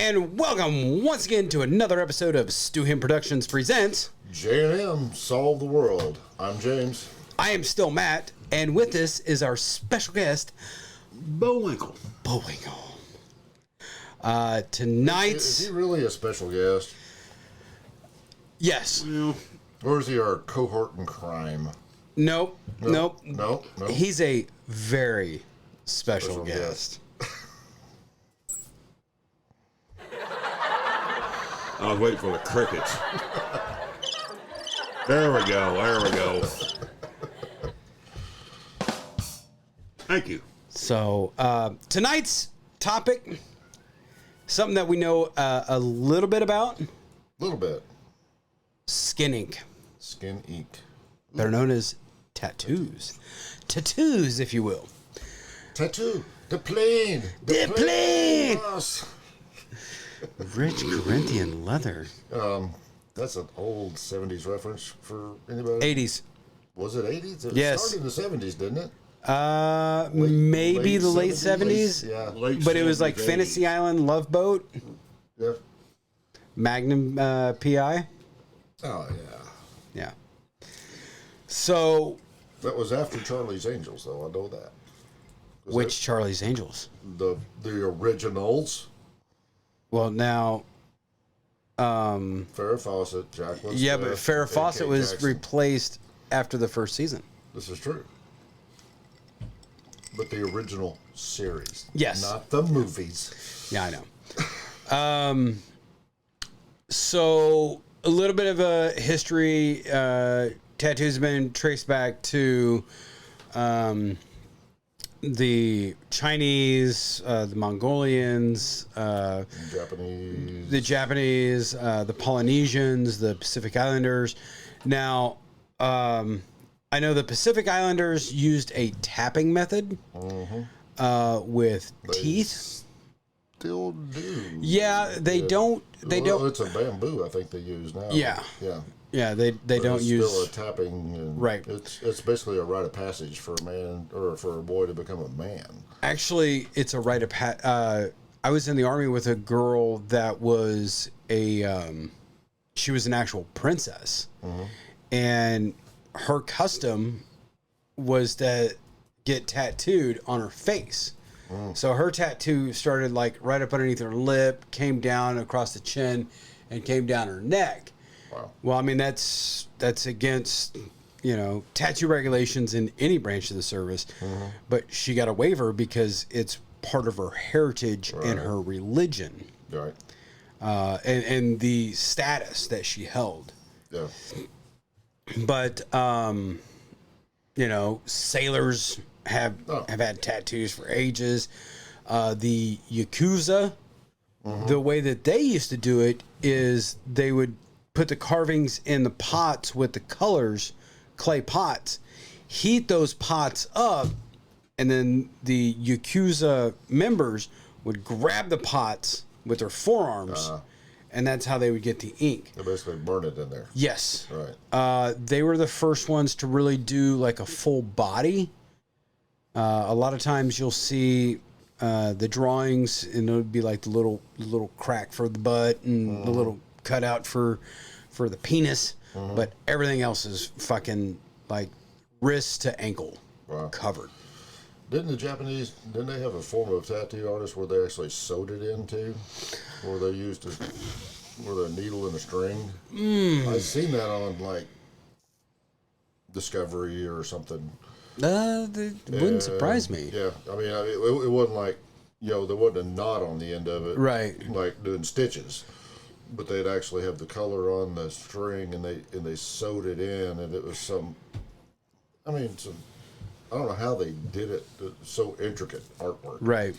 And welcome once again to another episode of Stu Him Productions presents J&M Solve the World. I'm James. I am still Matt, and with us is our special guest, Bullwinkle. Tonight's... Is he really a special guest? Yes. Or is he our cohort in crime? Nope. He's He's a very special guest. I was waiting for the crickets. There we go. Thank you. So, tonight's topic, something that we know a little bit about. A little bit. Skin ink. Skin ink. Better known as tattoos. Tattoos, if you will. Tattoo. The plane. The plane. Yes. Rich Corinthian leather. That's an old 70s reference for anybody? 80s. Was it 80s? It Yes. started in the 70s, didn't it? Maybe the late 70s. Yeah. But it was like 70s, Fantasy 80s. Island, Love Boat, Yeah. Magnum PI. Oh, yeah. Yeah. So, That was after Charlie's Angels, though. I know that. Was which Charlie's Angels? The originals. Well, now, Farrah Fawcett, Jacqueline yeah, Smith, but Farrah and Fawcett Kate was Jackson. replaced after the first season. This is true. But the original series. Yes. Not the movies. Yeah, I know. So a little bit of a history. Tattoos have been traced back to the Chinese, the Mongolians, Japanese. the Japanese, the Polynesians, the Pacific Islanders. Now, I know the Pacific Islanders used a tapping method with teeth. Still do. Yeah, they don't. They Well, don't. It's a bamboo, I think they use now. Yeah. Yeah. Yeah, they But don't it's use. still a tapping. And Right. It's basically a rite of passage for a man or for a boy to become a man. Actually, it's a rite of I was in the army with a girl that was she was an actual princess, and her custom was to get tattooed on her face. So her tattoo started like right up underneath her lip, came down across the chin, and came down her neck. Wow. Well, I mean that's against tattoo regulations in any branch of the service, but she got a waiver because it's part of her heritage and her religion, Right. and the status that she held. Yeah. But sailors have had tattoos for ages. The Yakuza, the way that they used to do it is they would put the carvings in the pots with the colors, clay pots, heat those pots up, and then the Yakuza members would grab the pots with their forearms, and that's how they would get the ink. They basically burn it in there. Yes. Right. They were the first ones to really do like a full body. A lot of times you'll see the drawings, and it would be like the little crack for the butt and the little cutout for the penis, but everything else is fucking like wrist to ankle covered. Didn't the Japanese, didn't they have a form of tattoo artist where they actually sewed it into? Where they used a needle and a string? I've seen that on like Discovery or something. That wouldn't surprise me. Yeah, I mean, it wasn't like, there wasn't a knot on the end of it. Right. Like doing stitches. But they'd actually have the color on the string, and they sewed it in, and it was I don't know how they did it. So intricate artwork. Right.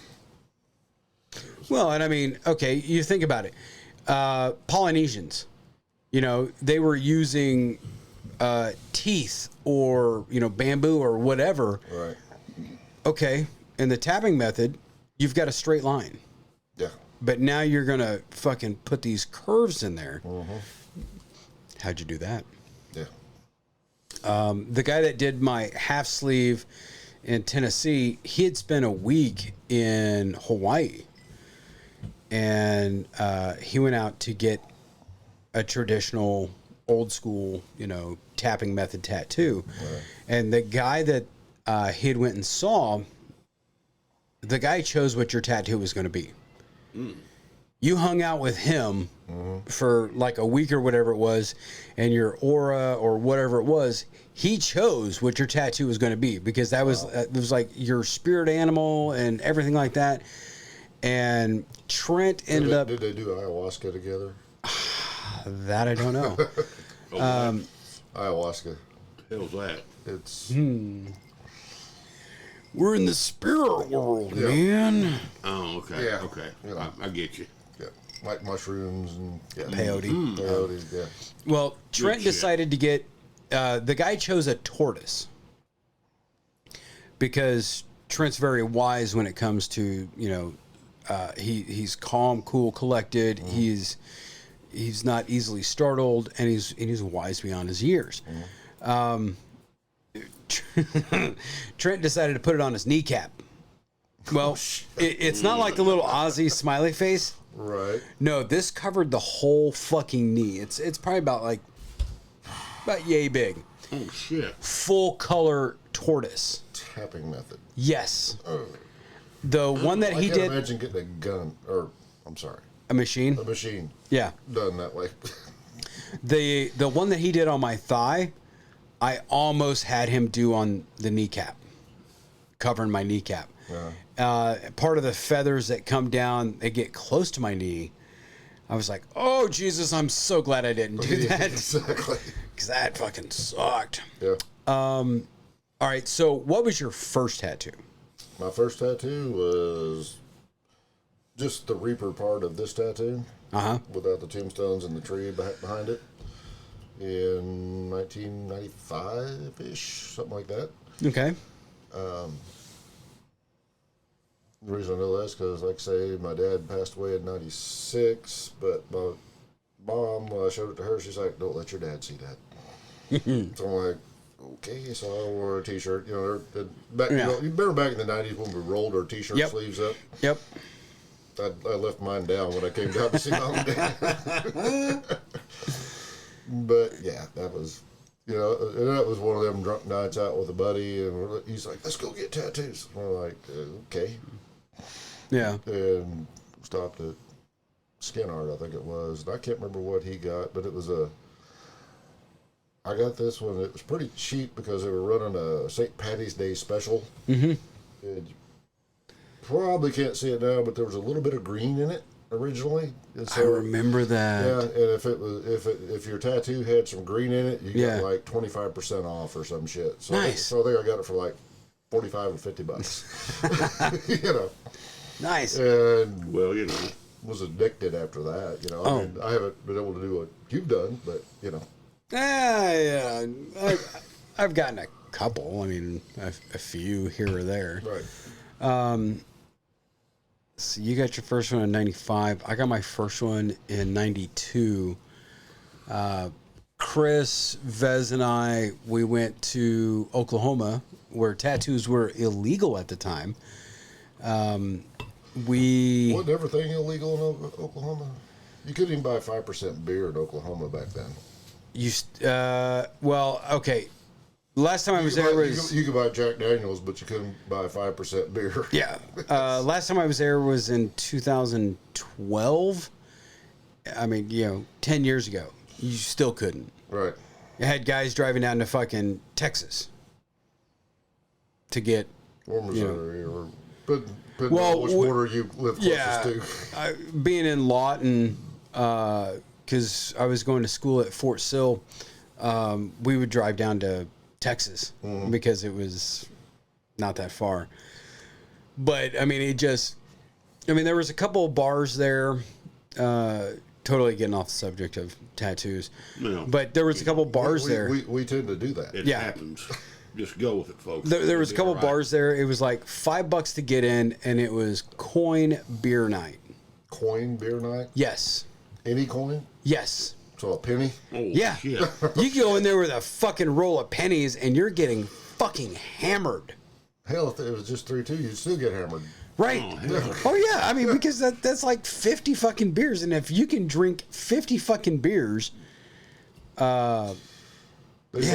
Well, and I mean, okay, you think about it. Polynesians, they were using teeth or, bamboo or whatever. Right. Okay. In the tapping method, you've got a straight line. Yeah. But now you're going to fucking put these curves in there. How'd you do that? Yeah. The guy that did my half sleeve in Tennessee, he had spent a week in Hawaii. and he went out to get a traditional, old school, tapping method tattoo. Right. And the guy that he had went and saw, the guy chose what your tattoo was going to be. Mm. You hung out with him for like a week or whatever it was, and your aura or whatever it was, he chose what your tattoo was going to be, because that was it was like your spirit animal and everything like that. And Trent ended up. Did they do ayahuasca together? That I don't know. Ayahuasca. The hell's that? It's. We're in the spirit world, man. Oh, okay. Yeah. Okay. Yeah. I get you. Yeah, like mushrooms and peyote. Peyote, yeah. Well, Trent decided to get. The guy chose a tortoise because Trent's very wise when it comes to he's calm, cool, collected. He's not easily startled, and he's wise beyond his years. Trent decided to put it on his kneecap. Well, it's not like the little Aussie smiley face. Right. No, this covered the whole fucking knee. It's probably about yay big. Oh shit. Full color tortoise. Tapping method. Yes. The one that he I did. can't imagine getting a gun, or I'm sorry, a machine. a machine. Yeah. Done that way. The one that he did on my thigh, I almost had him do on the kneecap, covering my kneecap. Yeah. Part of the feathers that come down, they get close to my knee. I was like, oh, Jesus, I'm so glad I didn't do that. Exactly. Because that fucking sucked. Yeah. All right, so what was your first tattoo? My first tattoo was just the Reaper part of this tattoo. Without the tombstones and the tree behind it. In 1995-ish, something like that. Okay. The reason I know that is because, like I say, my dad passed away in 96, but my mom, when I showed it to her, she's like, don't let your dad see that. So I'm like, okay, so I wore a t-shirt. You remember back in the 90s when we rolled our t-shirt sleeves up? Yep. I left mine down when I came down to see Mom and Dad. But, yeah, that was... and that was one of them drunk nights out with a buddy, and he's like, let's go get tattoos. And we're like, okay. Yeah. And stopped at Skin Art, I think it was. And I can't remember what he got, but it was I got this one. It was pretty cheap because they were running a St. Patty's Day special. Mm-hmm. And you probably can't see it now, but there was a little bit of green in it originally. And so, I remember that. Yeah, and if your tattoo had some green in it, you got like 25% off or some shit. So nice. So I think I got it for like $45 or $50. Nice. And well, was addicted after that. I mean, I haven't been able to do what you've done, but Yeah, I've gotten a couple. I mean, a few here or there. Right. So you got your first one in 95. I got my first one in 92. Chris, Vez, and I, we went to Oklahoma, where tattoos were illegal at the time. Wasn't everything illegal in Oklahoma? You couldn't even buy 5% beer in Oklahoma back then. Okay. Last time I was there was... You could buy Jack Daniels, but you couldn't buy 5% beer. Yeah. Last time I was there was in 2012. I mean, 10 years ago. You still couldn't. Right. You had guys driving down to fucking Texas to get... Or Missouri, or... But which border you live closest to. Being in Lawton, because I was going to school at Fort Sill, we would drive down to Texas because it was not that far. But I mean, there was a couple of bars there. Totally getting off the subject of tattoos, but there was a couple of bars there. We tend to do that. It happens. Just go with it, folks. There was a couple of bars there. It was like $5 to get in, and it was coin beer night. Coin beer night? Yes. Any coin? Yes. So a penny? Oh, yeah. Shit. You go in there with a fucking roll of pennies, and you're getting fucking hammered. Hell, if it was just 3-2, you'd still get hammered. Right. Oh, yeah. I mean, because that's like 50 fucking beers. And if you can drink 50 fucking beers, They're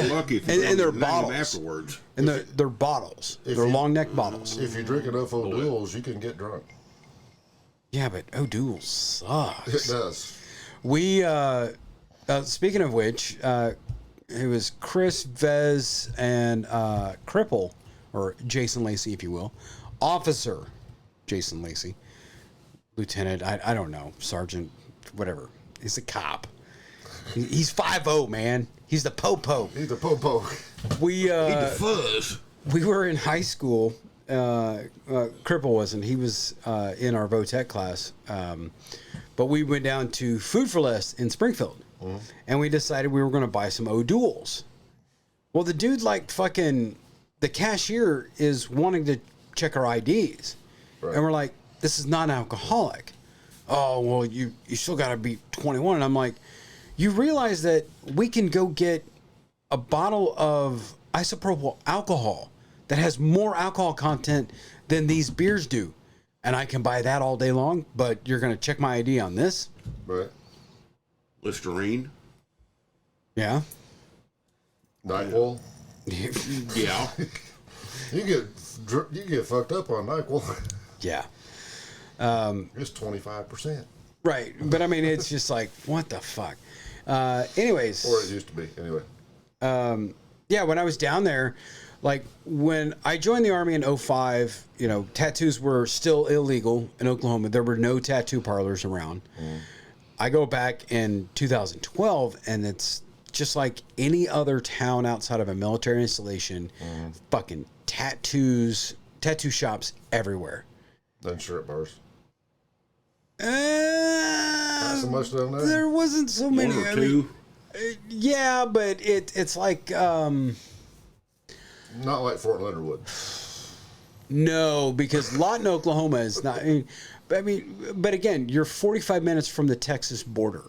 lucky if you and they're name them bottles. afterwards. And they're bottles. They're long neck bottles. If you drink enough O'Doul's, you can get drunk. Yeah, but O'Doul's sucks. It does. We, speaking of which, it was Chris, Vez, and Cripple, or Jason Lacey, if you will. Officer Jason Lacey. Lieutenant, I don't know. Sergeant, whatever. He's a cop. He's 5'0", man. He's the po-po. He's the po-po. We, Eat the fuzz. we were in high school. Cripple wasn't. He was in our VOTEC class. But we went down to Food for Less in Springfield. And we decided we were going to buy some O'Doul's. Well, the dude, like, fucking... The cashier is wanting to check our IDs. Right. And we're like, this is non-alcoholic. Oh, well, you still got to be 21. And I'm like, you realize that we can go get a bottle of isopropyl alcohol that has more alcohol content than these beers do. And I can buy that all day long, but you're going to check my ID on this? Right. Listerine. Yeah. NyQuil. Yeah. You get fucked up on NyQuil. Yeah. It's 25%. Right. But I mean, it's just like, what the fuck? Anyways. Or it used to be. Anyway. Yeah, when I was down there, like when I joined the Army in 2005, you know, tattoos were still illegal in Oklahoma. There were no tattoo parlors around. I go back in 2012, and it's just like any other town outside of a military installation, fucking tattoo shops everywhere. Then shirt bars. Not so much down there. There wasn't so many. One or two. Yeah, but it's like not like Fort Leonard Wood. No, because Lawton, Oklahoma is not. I mean, but again, you're 45 minutes from the Texas border.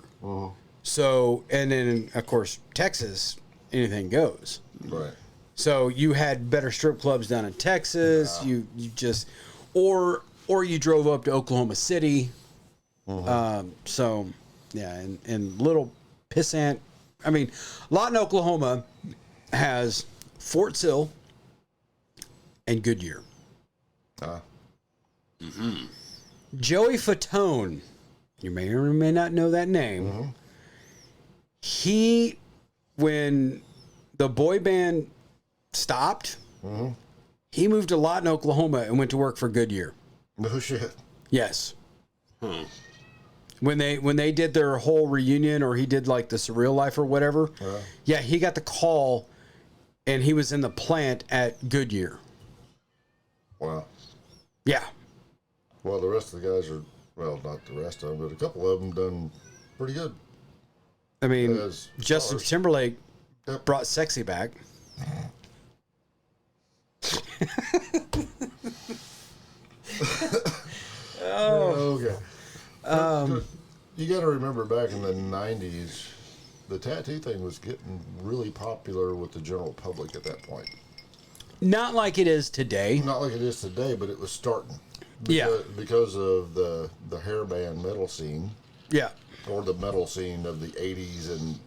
So, and then of course Texas, anything goes. Right. So you had better strip clubs down in Texas. Yeah. You just, or you drove up to Oklahoma City. So yeah, and little pissant. I mean, Lawton, Oklahoma has Fort Sill and Goodyear. Joey Fatone, you may or may not know that name. He, when the boy band stopped, he moved to Lawton, Oklahoma, and went to work for Goodyear. No shit. Yes. When they did their whole reunion, or he did like the Surreal Life or whatever, yeah, he got the call, and he was in the plant at Goodyear. Wow. Yeah. Well, the rest of the guys are, well, not the rest of them, but a couple of them done pretty good. I mean, As Justin stars. Timberlake brought sexy back. Okay. You got to remember back in the 90s, the tattoo thing was getting really popular with the general public at that point. Not like it is today. Not like it is today, but it was starting. Yeah. Because of the hairband metal scene. Yeah. Or the metal scene of the 80s and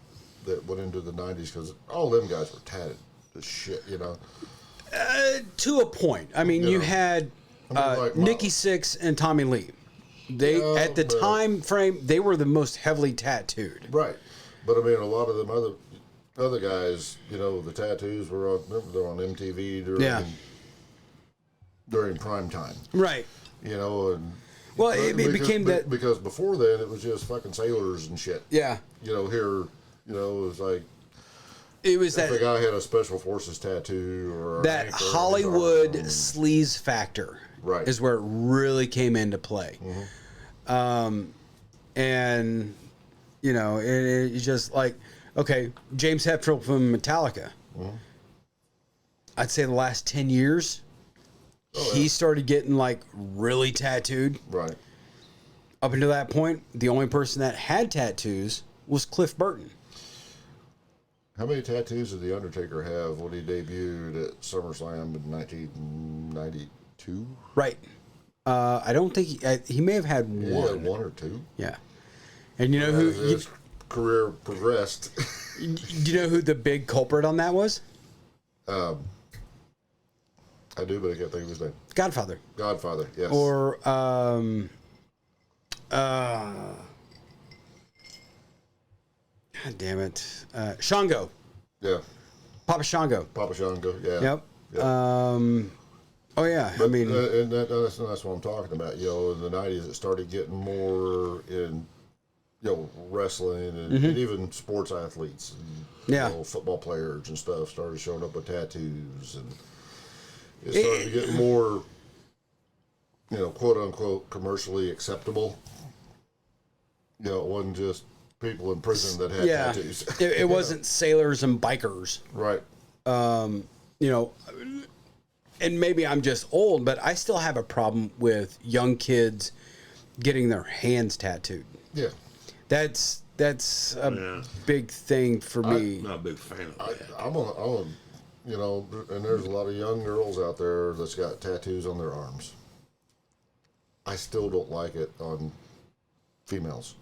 that went into the 90s, because all them guys were tatted as shit, you know. To a point. I mean, you had like Nikki Sixx and Tommy Lee. They at the time frame, they were the most heavily tattooed. Right. But I mean, a lot of them other guys, you know, the tattoos were on, remember, they're on MTV during prime time. Right. You know, and well, it became that because before then it was just fucking sailors and shit. Yeah. You know, here, you know, it was like it was if that a guy had a special forces tattoo or that Hollywood sleaze factor. Right. Is where it really came into play. And you know, it's just like, okay, James Hetfield from Metallica. I'd say the last 10 years, he started getting like really tattooed. Right. Up until that point, the only person that had tattoos was Cliff Burton. How many tattoos did The Undertaker have when he debuted at SummerSlam in 1992? Right. I don't think he may have had He one. had one or two. Yeah. And you know who? As his career progressed. Do you know who the big culprit on that was? I do, but I can't think of his name. Godfather. Godfather, yes. Or God damn it, Shango. Yeah. Papa Shango. Papa Shango, yeah. Yep. Yep. Oh yeah. But, I mean, and that's what I'm talking about. You know, in the '90s, it started getting more in, wrestling and even sports athletes. And, Yeah. football players and stuff started showing up with tattoos, and it started to get more, quote unquote, commercially acceptable. It wasn't just people in prison that had tattoos. it wasn't sailors and bikers. Right. And maybe I'm just old, but I still have a problem with young kids getting their hands tattooed. Yeah. That's a big thing for me. I'm not a big fan of that. I'm and there's a lot of young girls out there that's got tattoos on their arms. I still don't like it on females.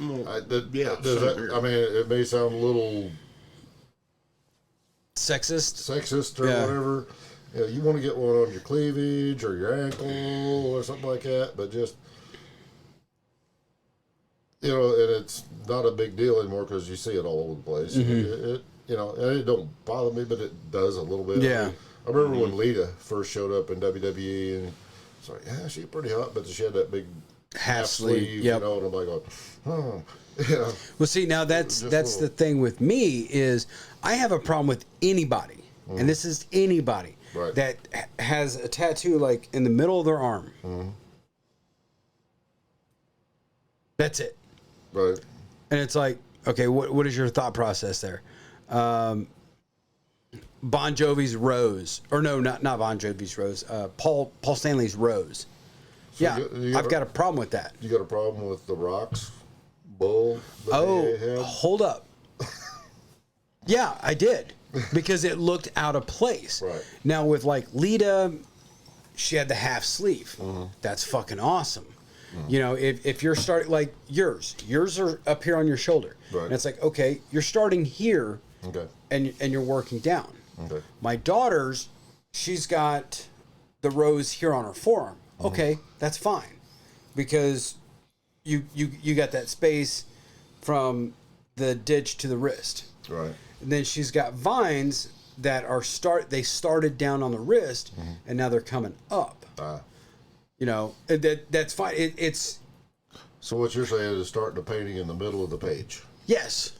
Well, I mean, it may sound a little Sexist or whatever. You want to get one on your cleavage or your ankle or something like that, but just, and it's not a big deal anymore because you see it all over the place. And it don't bother me, but it does a little bit. Yeah. I remember when Lita first showed up in WWE, and it's like, yeah, she's pretty hot, but she had that big half sleeve. and I'm like, oh, Well, see, now that's the thing with me is I have a problem with anybody, and this is anybody that has a tattoo like in the middle of their arm. That's it. Right. And it's like, okay, what is your thought process there? Bon Jovi's Rose, or no, not Bon Jovi's Rose. Paul Stanley's Rose. So I've got a problem with that. You got a problem with the Rock's bull? Hold up. Yeah, I did. Because it looked out of place. Right. Now with like Lita, she had the half sleeve. That's fucking awesome. If you're starting like yours are up here on your shoulder. Right. And it's like, okay, you're starting here. Okay. And you're working down. Okay. My daughter's, she's got the rose here on her forearm. Okay, that's fine, because you got that space from the ditch to the wrist. Right. And then she's got vines that they started down on the wrist, and now they're coming up. That's fine. It's. So what you're saying is starting the painting in the middle of the page. Yes.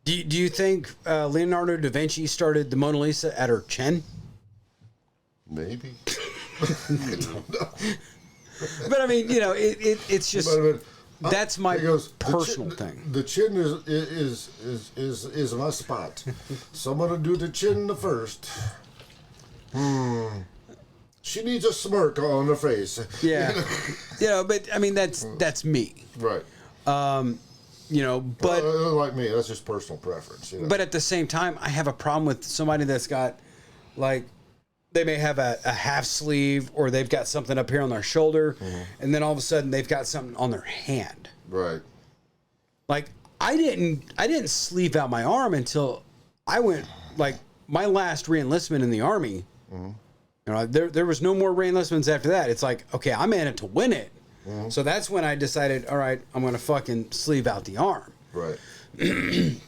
Do you think Leonardo da Vinci started the Mona Lisa at her chin? Maybe. I don't know. But I mean, it's just that's my personal thing. The chin is my spot. So I'm gonna do the chin first. She needs a smirk on her face. Yeah. But I mean that's me. Right. But like me, that's just personal preference. But at the same time, I have a problem with somebody that's got like they may have a half sleeve, or they've got something up here on their shoulder, and then all of a sudden they've got something on their hand. Right. Like I didn't sleeve out my arm until I went like my last reenlistment in the Army. There was no more reenlistments after that. It's like, okay, I'm in it to win it. So that's when I decided, all right, I'm going to fucking sleeve out the arm. Right.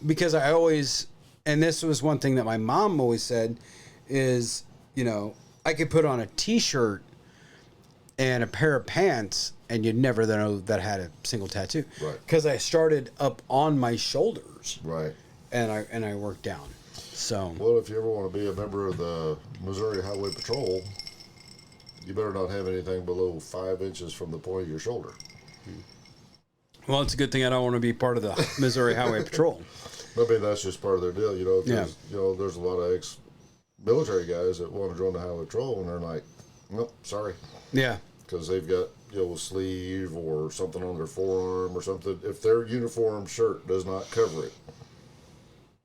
Because I always, and this was one thing that my mom always said, is, I could put on a t-shirt and a pair of pants and you'd never know that I had a single tattoo. Right. Because I started up on my shoulders. Right. And I worked down. So. Well, if you ever want to be a member of the Missouri Highway Patrol, you better not have anything below 5 inches from the point of your shoulder. Well, it's a good thing I don't want to be part of the Missouri Highway Patrol. Maybe that's just part of their deal, Yeah. There's a lot of ex-military guys that want to join the Highway Patrol, and they're like, nope, sorry. Yeah. Because they've got, a sleeve or something on their forearm or something. If their uniform shirt does not cover it,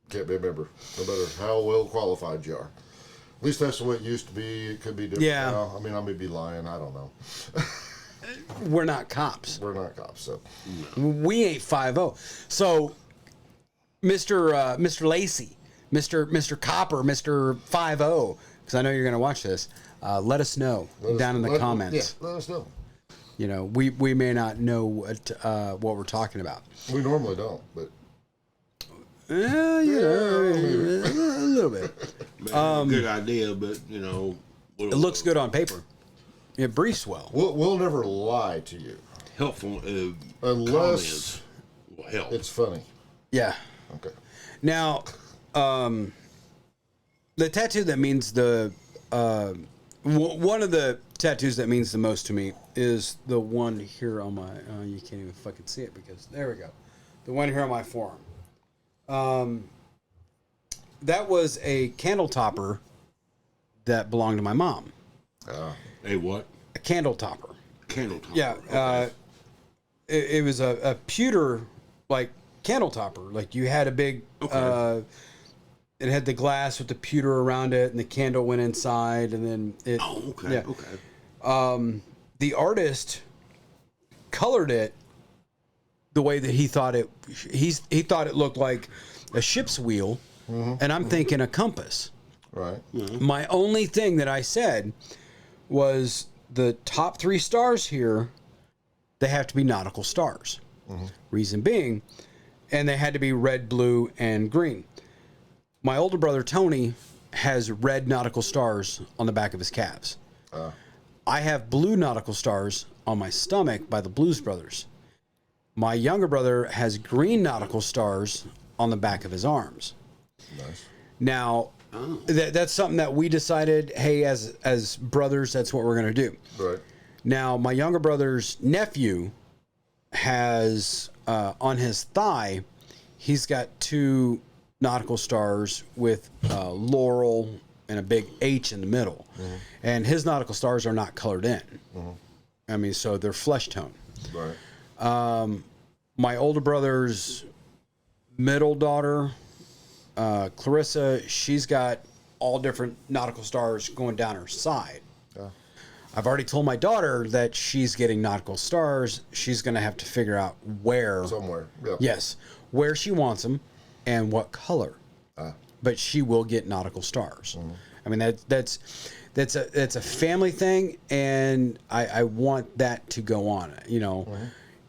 can't be a member, no matter how well qualified you are. At least that's the way it used to be. It could be different now. I mean, I may be lying. I don't know. We're not cops. We're not cops, so. We ain't 5-0. So, Mr. Lacey, Mr. Copper, Mr. 5-0, because I know you're going to watch this, let us know down in the comments. Yeah, let us know. You know, we may not know what we're talking about. We normally don't, but. A little bit. Good idea, but, you know. It looks good on paper. It briefs well. We'll never lie to you. Helpful unless will help. It's funny. Yeah. Okay. Now, the tattoo that means one of the tattoos that means the most to me is the one here on my, you can't even fucking see it because, there we go. The one here on my forearm. That was a candle topper that belonged to my mom. A what? A candle topper. Candle topper. Yeah. Okay. It was a pewter, like, candle topper. Like, you had a big, it had the glass with the pewter around it, and the candle went inside, and then it... Oh, okay, yeah. okay. The artist colored it the way that he thought it... He thought it looked like a ship's wheel, and I'm thinking a compass. Right. Mm-hmm. My only thing that I said was the top 3 stars here, they have to be nautical stars. Reason being, and they had to be red, blue, and green. My older brother, Tony, has red nautical stars on the back of his calves. I have blue nautical stars on my stomach by the Blues Brothers. My younger brother has green nautical stars on the back of his arms. Nice. Now, that's something that we decided, hey, as brothers, that's what we're going to do. Right. Now, my younger brother's nephew has, on his thigh, he's got 2 nautical stars with laurel and a big H in the middle. And his nautical stars are not colored in. I mean, so they're flesh tone. Right. My older brother's middle daughter, Clarissa, she's got all different nautical stars going down her side. I've already told my daughter that she's getting nautical stars. She's going to have to figure out where. Somewhere. Yeah. Yes. Where she wants them and what color. But she will get nautical stars. I mean, that's a family thing, and I want that to go on. You know,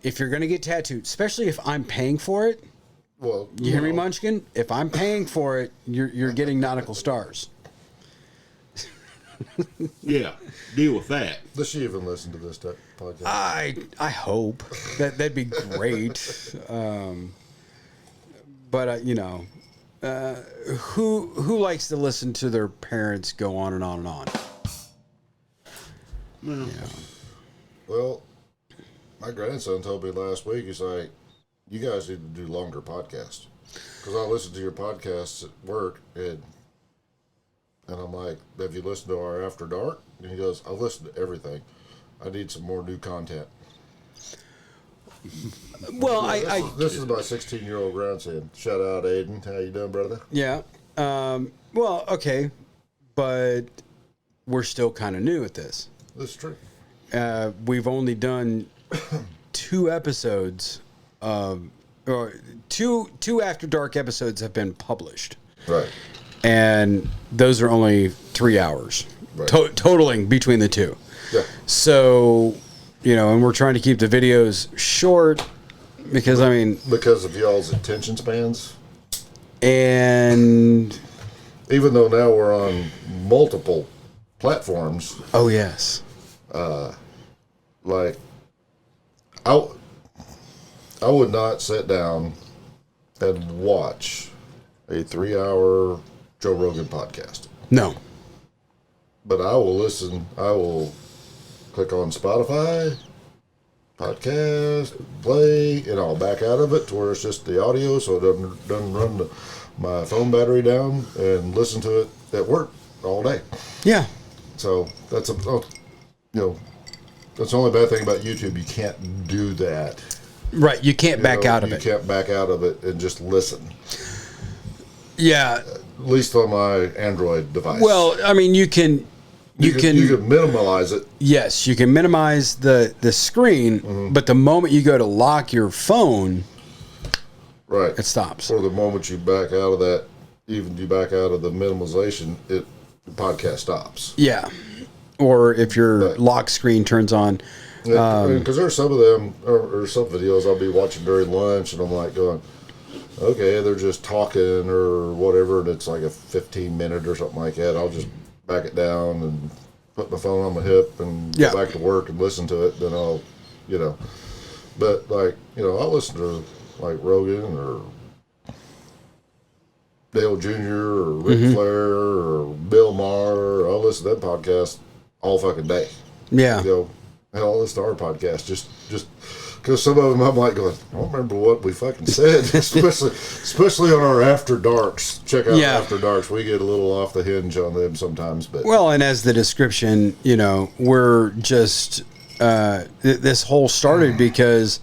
if you're going to get tattooed, especially if I'm paying for it. Well, You hear me, Munchkin? If I'm paying for it, you're getting nautical stars. Yeah, deal with that. Does she even listen to this podcast? I hope that'd be great. But you know, who likes to listen to their parents go on and on and on? Well, Well, my grandson told me last week, he's like, you guys need to do longer podcasts. Because I listen to your podcasts at work, and I'm like, have you listened to our After Dark? And he goes, I've listened to everything. I need some more new content. Well, This is my 16-year-old grandson. Shout out, Aiden. How you doing, brother? yeah. Well, okay, but we're still kind of new at this. This is true. We've only done 2 episodes, or two After Dark episodes have been published. Right. And those are only 3 hours, Right. totaling between the 2. Yeah. So, you know, and we're trying to keep the videos short because, I mean... Because of y'all's attention spans? And... Even though now we're on multiple platforms, Oh, yes. like, I would not sit down and watch a 3-hour Joe Rogan podcast. No. But I will listen. I will click on Spotify, podcast, play, and I'll back out of it to where it's just the audio, so it doesn't run my phone battery down, and listen to it at work all day. Yeah. So that's that's the only bad thing about YouTube. You can't do that. Right. You can't back out of You it. can't back out of it and just listen. Yeah. At least on my Android device. Well, I mean, you can minimize it. Yes, you can minimize the screen, but the moment you go to lock your phone, right, it stops. Or the moment you back out of that, even you back out of the minimization, the podcast stops. Yeah. Or if your lock screen turns on. Because there's some of them, or some videos I'll be watching during lunch, and I'm like going, okay, they're just talking or whatever, and it's like a 15-minute or something like that. I'll just back it down and put my phone on my hip and go back to work and listen to it. Then I'll, but like, I'll listen to like Rogan or Dale Jr. or Ric Flair or Bill Maher. I'll listen to that podcast all fucking day. Yeah. Hell, I'll listen to our podcast just because some of them I'm like going, I don't remember what we fucking said, especially on our After Darks. Check out After Darks. We get a little off the hinge on them sometimes. But well, and as the description, we're just this whole started because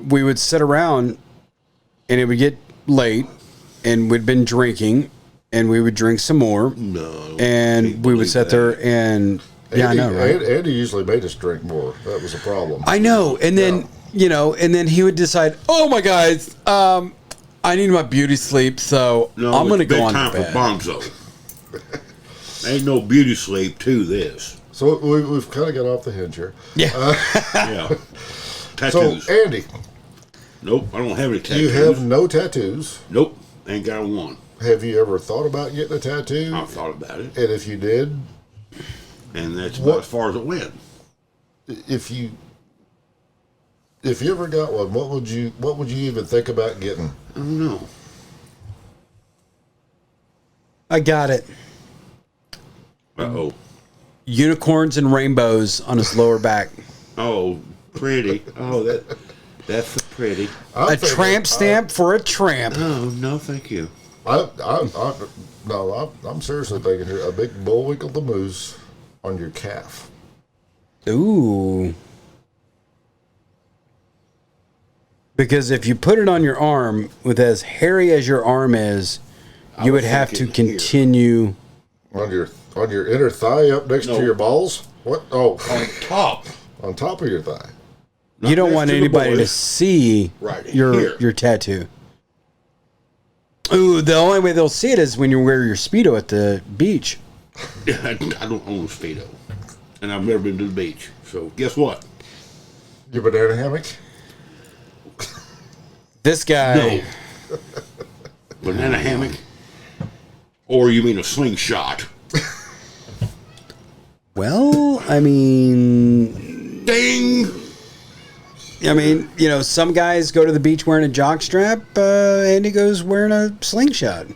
we would sit around and it would get late and we'd been drinking and we would drink some more. No. And we would sit there and I know, right? Andy usually made us drink more. That was a problem. I know. And then, and then he would decide, oh my guys, I need my beauty sleep, so I'm going to go on to bed. Time for Bonzo. Ain't no beauty sleep to this. So we've kind of got off the hinge here. Yeah. Yeah. Tattoos. So, Andy. Nope, I don't have any tattoos. You have no tattoos? Nope, ain't got one. Have you ever thought about getting a tattoo? I've thought about it. And if you did? And that's about as far as it went. If you ever got one, what would you even think about getting? I don't know. I got it. Uh-oh. Unicorns and rainbows on his lower back. Oh, pretty. Oh, that's pretty. A tramp stamp for a tramp. Oh, no, thank you. I'm seriously thinking here, a big Bullwinkle the Moose on your calf. Ooh. Because if you put it on your arm, with as hairy as your arm is, you would have to continue on your inner thigh up next to your balls. What? Oh, on top. On top of your thigh. You don't want anybody to see your tattoo. Ooh, the only way they'll see it is when you wear your Speedo at the beach. I don't own a Speedo. And I've never been to the beach. So guess what? Your banana hammock? This guy. No. Banana hammock? Or you mean a slingshot? Well, I mean... Ding! I mean, some guys go to the beach wearing a jockstrap. Andy goes wearing a slingshot.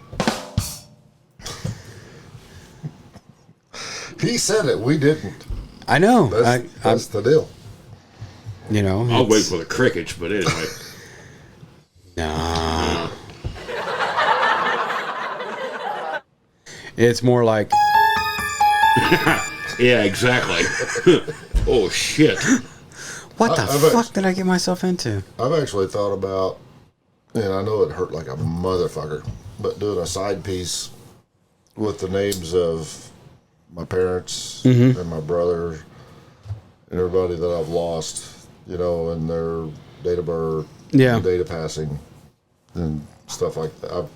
He said it. We didn't. I know. That's the deal. I'll wait for the crickets, but anyway. Nah. It's more like... Yeah, exactly. Oh, shit. What the fuck did I get myself into? I've actually thought about, and I know it hurt like a motherfucker, but doing a side piece with the names of my parents and my brother and everybody that I've lost, and their date of birth, date of passing, and stuff like that. I've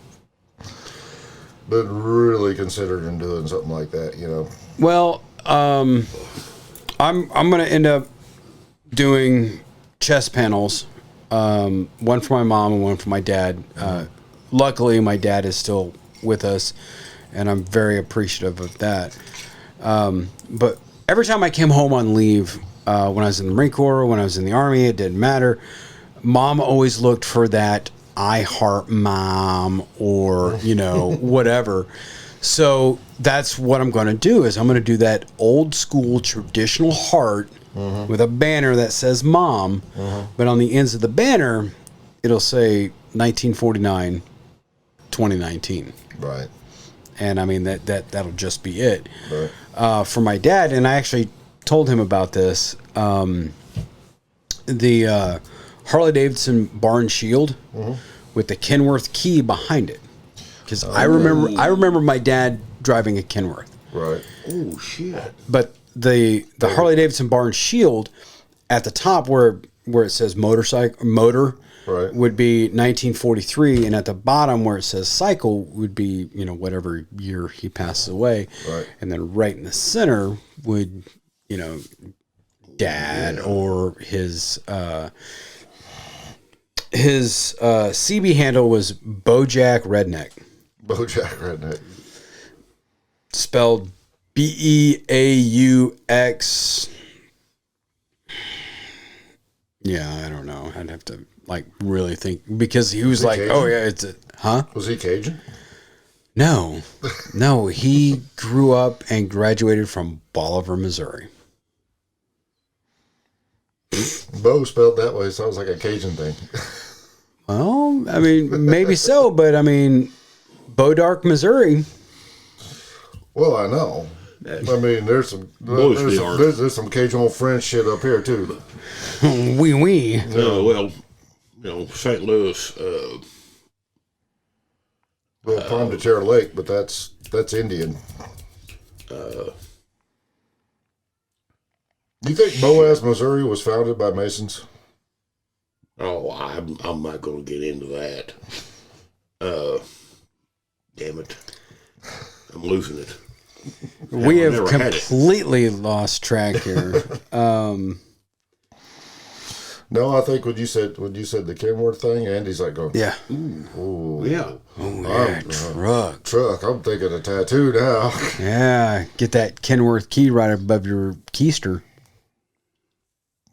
been really considering doing something like that, Well, I'm gonna end up doing chest panels, one for my mom and one for my dad. Luckily, my dad is still with us, and I'm very appreciative of that. But every time I came home on leave, when I was in the Marine Corps, when I was in the Army, it didn't matter. Mom always looked for that I heart mom or, whatever. So that's what I'm going to do is I'm going to do that old school traditional heart with a banner that says mom, but on the ends of the banner, it'll say 1949, 2019. Right. And I mean, that'll just be it. Right. For my dad, and I actually told him about this, the Harley-Davidson barn shield with the Kenworth key behind it. because I remember my dad driving a Kenworth. Right. Oh shit! But the Harley Davidson Barn Shield at the top where it says motor Right. would be 1943, and at the bottom where it says cycle would be whatever year he passes away. Right. And then right in the center would dad or his CB handle was Bojack Redneck. Bojack Redneck. Spelled Beaux. Yeah, I don't know. I'd have to really think, because he was like, Cajun? oh yeah, it's huh? Was he Cajun? No, he grew up and graduated from Bolivar, Missouri. Bo spelled that way sounds like a Cajun thing. Well, I mean, maybe so, but I mean, Bodark, Missouri. Well, I know. I mean, there's some Cajun French shit up here too. Oui. Well, St. Louis. Well, Palm de Terre Lake, but that's Indian. You think Boaz, Missouri was founded by Masons? Oh, I'm not going to get into that. Damn it. I'm losing it. We have completely lost track here. No, I think when you said the Kenworth thing, Andy's like going, Yeah. ooh, Yeah. Oh, yeah, truck. I'm thinking of tattoo now. Yeah, get that Kenworth key right above your keister.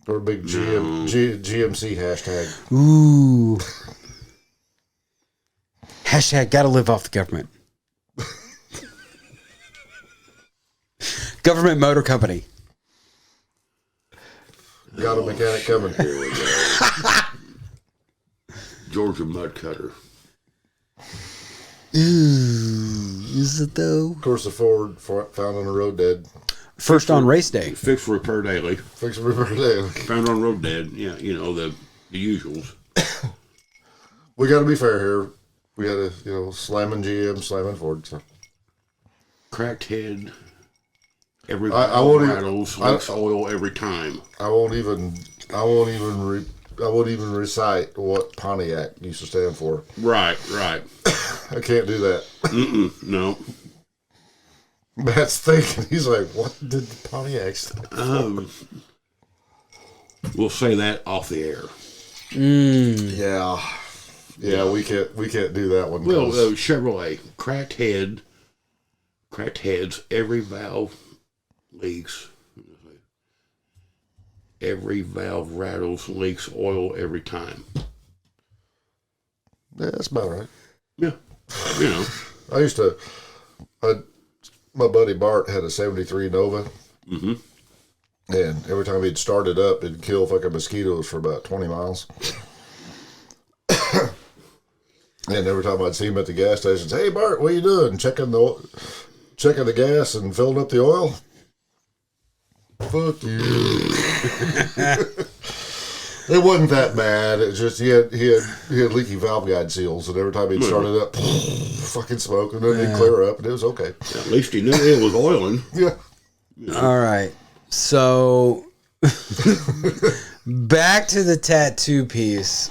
Or a big GMC hashtag. Ooh. Hashtag gotta live off the government. Government Motor Company. Got a mechanic coming. Here we go. Georgia Mud Cutter. Ooh, is it though? Of course, the Ford found on the road dead. First on race day. Fixed repair daily. Fix repair daily. Found on road dead. Yeah, the usuals. We got to be fair here. We got to, slamming GM, slamming Ford. So. Cracked head. Every I won't rattles, leaks oil every time. I won't even recite what Pontiac used to stand for. Right. I can't do that. No. Matt's thinking. He's like, what did Pontiac stand for? We'll say that off the air. Yeah, we can't do that one. Well, Chevrolet, cracked heads, every valve leaks. Every valve rattles, leaks oil every time. Yeah, that's about right. Yeah, my buddy Bart had a 73 Nova. Mm-hmm. And every time he'd start it up, it'd kill fucking mosquitoes for about 20 miles. And every time I'd see him at the gas station, hey Bart, what are you doing? Checking the gas and filling up the oil? Fuck you. It wasn't that bad. It's just he had leaky valve guide seals, and every time he'd start it up, fucking smoke, and then he'd clear up, and it was okay. At least he knew it was oiling. Yeah. All right. So back to the tattoo piece.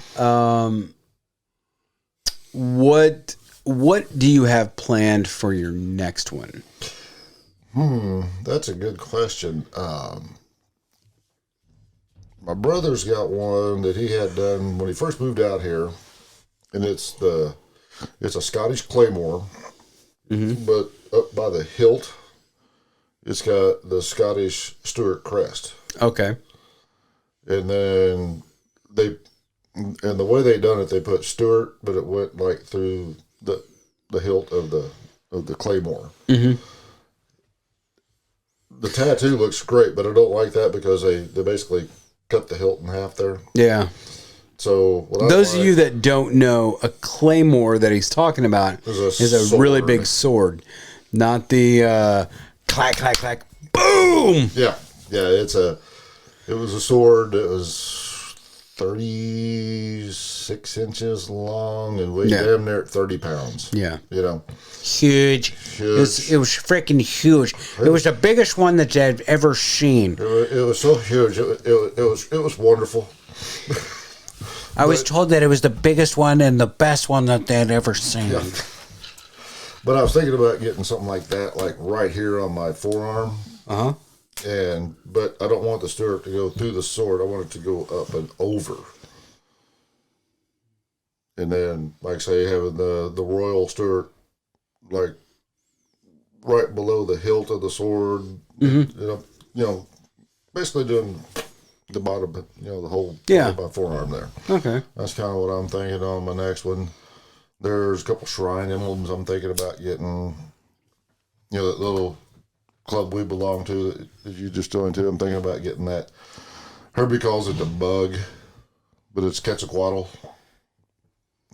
What do you have planned for your next one? That's a good question. My brother's got one that he had done when he first moved out here, and it's a Scottish claymore, but up by the hilt, it's got the Scottish Stuart crest. Okay. And then the way they done it, they put Stuart, but it went like through the hilt of the claymore. Mm-hmm. The tattoo looks great, but I don't like that because they basically cut the hilt in half there. Yeah. So those of you that don't know, a claymore that he's talking about is a really big sword, not the clack clack clack boom. Yeah. It was a sword that was 36 inches long and weighed Yeah. damn near 30 pounds. Yeah. You know, Huge. It was freaking huge. It was the biggest one that I've ever seen. it was so huge. It was wonderful. I was told that it was the biggest one and the best one that they had ever seen. Yeah. But I was thinking about getting something like that, like right here on my forearm. Uh-huh. But I don't want the stirrup to go through the sword. I want it to go up and over. And then, like say, having the royal stirrup, like right below the hilt of the sword. You know, basically doing the bottom, the whole part of my forearm there. Okay. That's kind of what I'm thinking on my next one. There's a couple shrine emblems I'm thinking about getting. That little club we belong to that you just joined to. I'm thinking about getting that. Herbie calls it the bug, but it's Quetzalcoatl.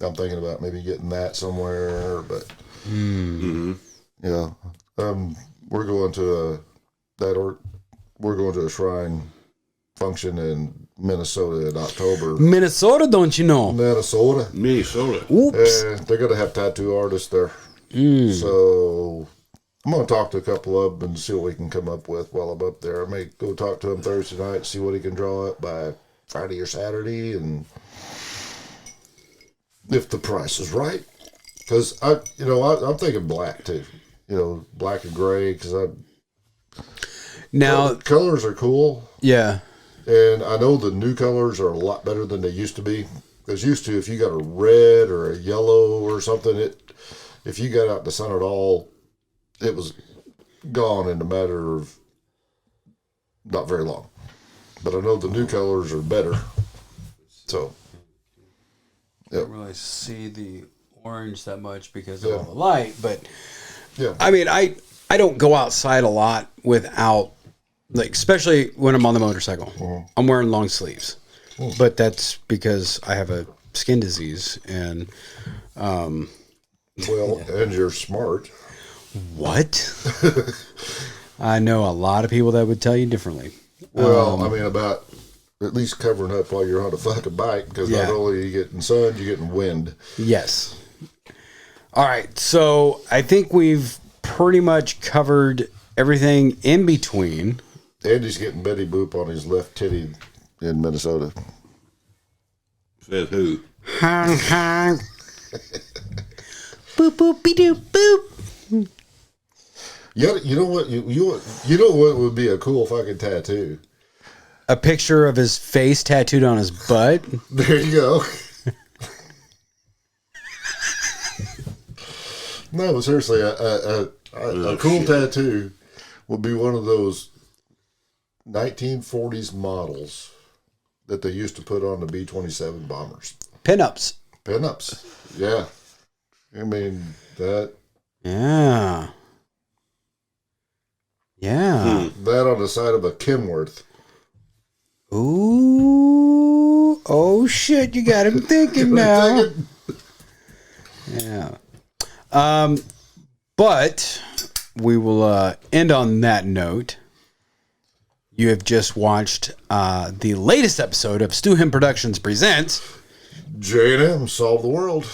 I'm thinking about maybe getting that somewhere, but we're going to we're going to a shrine function in Minnesota in October. Minnesota, don't you know? Minnesota. Oops. And they're going to have tattoo artists there. So I'm going to talk to a couple of them and see what we can come up with while I'm up there. I may go talk to him Thursday night, see what he can draw up by Friday or Saturday, and if the price is right. Because I'm thinking black too. Black and gray. Because Now, colors are cool. yeah. And I know the new colors are a lot better than they used to be. Because used to, if you got a red or a yellow or something, if you got out in the sun at all, it was gone in a matter of not very long. But I know the new colors are better. So, I don't really see the orange that much because of all the light, but yeah. I mean, I don't go outside a lot without, like, especially when I'm on the motorcycle. I'm wearing long sleeves, but that's because I have a skin disease and and you're smart. What? I know a lot of people that would tell you differently. Well, I mean, about at least covering up while you're on a fucking bike, because not only are you getting sun, you're getting wind. Yes. All right. So I think we've pretty much covered everything in between. Andy's getting Betty Boop on his left titty in Minnesota. Says who? Hong hong. Boop boop be doop boop. Yeah, you know what? You know what would be a cool fucking tattoo? A picture of his face tattooed on his butt. There you go. No, but seriously, a cool tattoo would be one of those 1940s models that they used to put on the B-27 bombers. Pinups. Pinups, yeah. I mean that. Yeah. Yeah. That on the side of a Kenworth. Ooh. Oh shit! You got him thinking now. Yeah. But we will end on that note. You have just watched the latest episode of Stu Him Productions presents J&M Solve the World.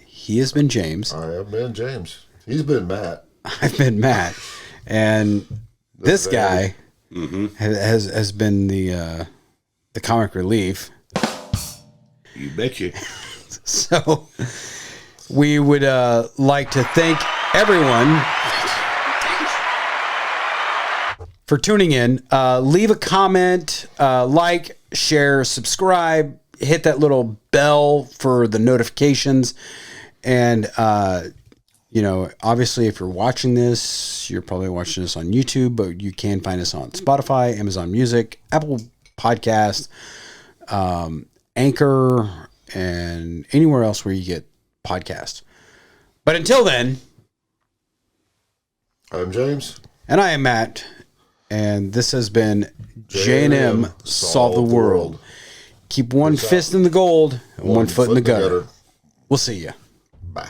He has been James. I have been James. He's been Matt. I've been Matt, and this guy has been the comic relief. You betcha. So we would like to thank everyone for tuning in. Leave a comment, like, share, subscribe, hit that little bell for the notifications. And, obviously, if you're watching this, you're probably watching this on YouTube, but you can find us on Spotify, Amazon Music, Apple Podcast, Anchor, and anywhere else where you get podcasts. But until then, I'm James. and I am Matt, and this has been J&M Solve the World. Keep one fist in the gold and one foot in the gutter. We'll see you. Bye.